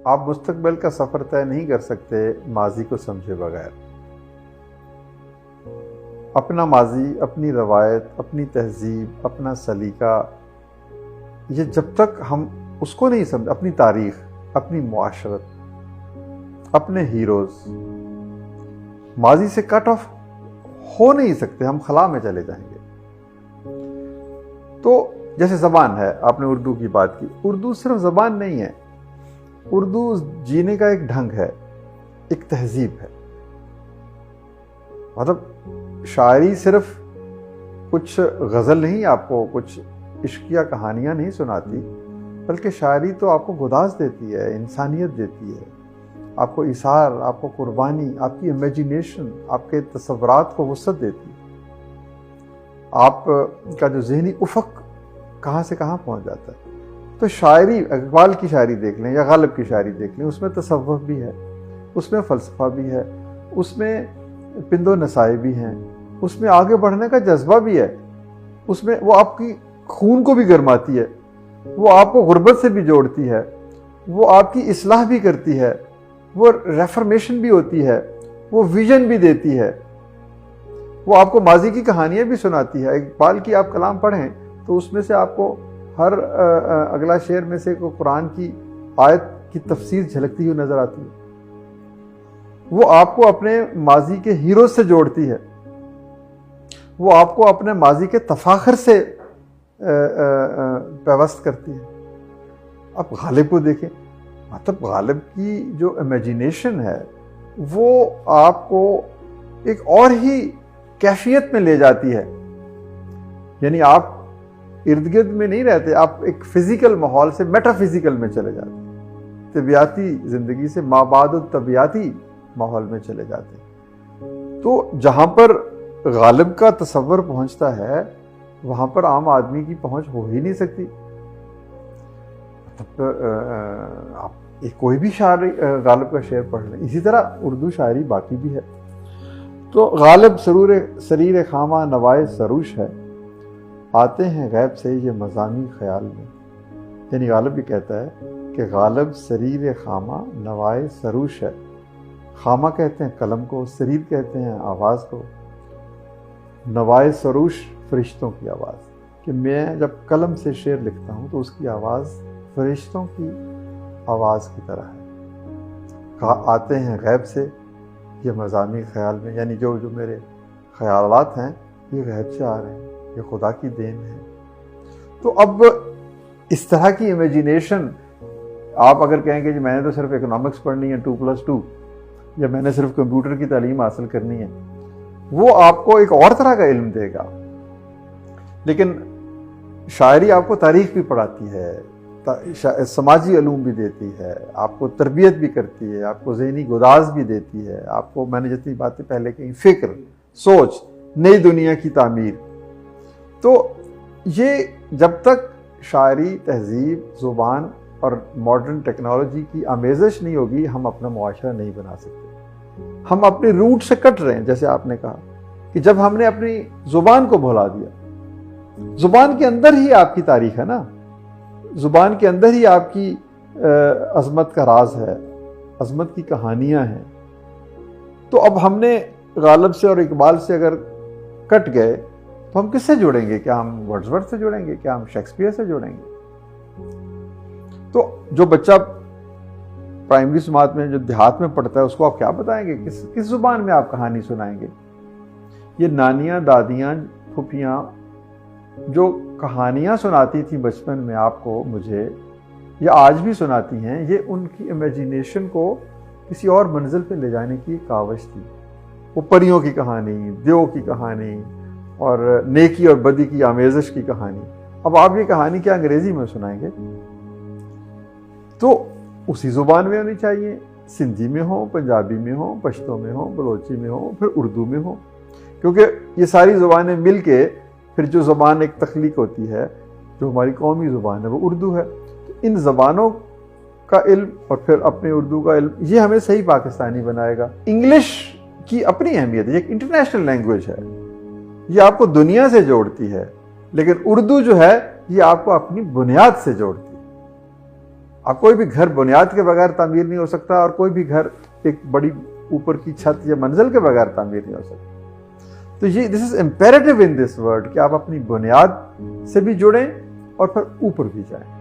آپ مستقبل کا سفر طے نہیں کر سکتے ماضی کو سمجھے بغیر۔ اپنا ماضی، اپنی روایت، اپنی تہذیب، اپنا سلیقہ، یہ جب تک ہم اس کو نہیں سمجھ، اپنی تاریخ، اپنی معاشرت، اپنے ہیروز، ماضی سے کٹ آف ہو نہیں سکتے، ہم خلا میں چلے جائیں گے۔ تو جیسے زبان ہے، آپ نے اردو کی بات کی، اردو صرف زبان نہیں ہے، اردو جینے کا ایک ڈھنگ ہے، ایک تہذیب ہے۔ مطلب شاعری صرف کچھ غزل نہیں آپ کو کچھ عشقیہ کہانیاں نہیں سناتی، بلکہ شاعری تو آپ کو گداز دیتی ہے، انسانیت دیتی ہے، آپ کو اثار، آپ کو قربانی، آپ کی امیجینیشن، آپ کے تصورات کو وسعت دیتی ہے۔ آپ کا جو ذہنی افق کہاں سے کہاں پہنچ جاتا ہے۔ تو شاعری، اقبال کی شاعری دیکھ لیں یا غالب کی شاعری دیکھ لیں، اس میں تصوف بھی ہے، اس میں فلسفہ بھی ہے، اس میں پند و نسائی بھی ہیں، اس میں آگے بڑھنے کا جذبہ بھی ہے، اس میں وہ آپ کی خون کو بھی گرماتی ہے، وہ آپ کو غربت سے بھی جوڑتی ہے، وہ آپ کی اصلاح بھی کرتی ہے، وہ ریفرمیشن بھی ہوتی ہے، وہ ویژن بھی دیتی ہے، وہ آپ کو ماضی کی کہانیاں بھی سناتی ہے۔ اقبال کی آپ کلام پڑھیں تو اس میں سے آپ کو ہر اگلا شعر میں سے کوئی قرآن کی آیت کی تفسیر جھلکتی ہوئی نظر آتی ہے۔ وہ آپ کو اپنے ماضی کے ہیرو سے جوڑتی ہے، وہ آپ کو اپنے ماضی کے تفاخر سے پیوست کرتی ہے۔ اب غالب کو دیکھیں، مطلب غالب کی جو امیجینیشن ہے وہ آپ کو ایک اور ہی کیفیت میں لے جاتی ہے۔ یعنی آپ ارد گرد میں نہیں رہتے، آپ ایک فزیکل ماحول سے میٹا فزیکل میں چلے جاتے ہیں، طبیعتی زندگی سے مابعد الطبیعتی ماحول میں چلے جاتے ہیں۔ تو جہاں پر غالب کا تصور پہنچتا ہے وہاں پر عام آدمی کی پہنچ ہو ہی نہیں سکتی۔ آپ کوئی بھی شاعری غالب کا شعر پڑھ لیں، اسی طرح اردو شاعری باقی بھی ہے۔ تو غالب سریر خامہ نوائے سروش ہے، آتے ہیں غیب سے یہ مضامی خیال میں۔ یعنی غالب یہ کہتا ہے کہ غالب سریر خامہ نوائے سروش ہے۔ خامہ کہتے ہیں قلم کو، سریر کہتے ہیں آواز کو، نوائے سروش فرشتوں کی آواز، کہ میں جب قلم سے شعر لکھتا ہوں تو اس کی آواز فرشتوں کی آواز کی طرح ہے۔ آتے ہیں غیب سے یہ مضامی خیال میں، یعنی جو میرے خیالات ہیں یہ غیب سے آ رہے ہیں، یہ خدا کی دین ہے۔ تو اب اس طرح کی امیجینیشن، آپ اگر کہیں کہ میں نے تو صرف اکنامکس پڑھنی ہے 2+2، یا میں نے صرف کمپیوٹر کی تعلیم حاصل کرنی ہے، وہ آپ کو ایک اور طرح کا علم دے گا۔ لیکن شاعری آپ کو تاریخ بھی پڑھاتی ہے، سماجی علوم بھی دیتی ہے، آپ کو تربیت بھی کرتی ہے، آپ کو ذہنی گداز بھی دیتی ہے، آپ کو، میں نے جتنی باتیں پہلے کہیں، فکر، سوچ، نئی دنیا کی تعمیر۔ تو یہ جب تک شاعری، تہذیب، زبان اور ماڈرن ٹیکنالوجی کی آمیزش نہیں ہوگی، ہم اپنا معاشرہ نہیں بنا سکتے۔ ہم اپنے روٹ سے کٹ رہے ہیں، جیسے آپ نے کہا کہ جب ہم نے اپنی زبان کو بھلا دیا، زبان کے اندر ہی آپ کی تاریخ ہے نا، زبان کے اندر ہی آپ کی عظمت کا راز ہے، عظمت کی کہانیاں ہیں۔ تو اب ہم نے غالب سے اور اقبال سے اگر کٹ گئے تو ہم کس سے جڑیں گے؟ کیا ہم ورڈزورتھ سے جڑیں گے؟ کیا ہم شیکسپیئر سے جڑیں گے؟ تو جو بچہ پرائمری سماعت میں جو دیہات میں پڑھتا ہے اس کو آپ کیا بتائیں گے؟ کس زبان میں آپ کہانی سنائیں گے؟ یہ نانیاں، دادیاں، پھوپھیاں جو کہانیاں سناتی تھیں بچپن میں آپ کو، مجھے، یا آج بھی سناتی ہیں، یہ ان کی امیجینیشن کو کسی اور منزل پہ لے جانے کی کاوش تھی۔ وہ پریوں کی کہانی، دیو کی کہانی اور نیکی اور بدی کی آمیزش کی کہانی۔ اب آپ یہ کہانی کیا انگریزی میں سنائیں گے؟ تو اسی زبان میں ہونی چاہیے، سندھی میں ہو، پنجابی میں ہو، پشتو میں ہو، بلوچی میں ہو، پھر اردو میں ہو، کیونکہ یہ ساری زبانیں مل کے پھر جو زبان ایک تخلیق ہوتی ہے، جو ہماری قومی زبان ہے وہ اردو ہے۔ تو ان زبانوں کا علم اور پھر اپنے اردو کا علم، یہ ہمیں صحیح پاکستانی بنائے گا۔ انگلش کی اپنی اہمیت ہے، یہ ایک انٹرنیشنل لینگویج ہے، یہ آپ کو دنیا سے جوڑتی ہے، لیکن اردو جو ہے یہ آپ کو اپنی بنیاد سے جوڑتی ہے۔ اب کوئی بھی گھر بنیاد کے بغیر تعمیر نہیں ہو سکتا، اور کوئی بھی گھر ایک بڑی اوپر کی چھت یا منزل کے بغیر تعمیر نہیں ہو سکتا۔ تو یہ دس از امپیریٹو ان دس ورلڈ کہ آپ اپنی بنیاد سے بھی جڑیں اور پھر اوپر بھی جائیں۔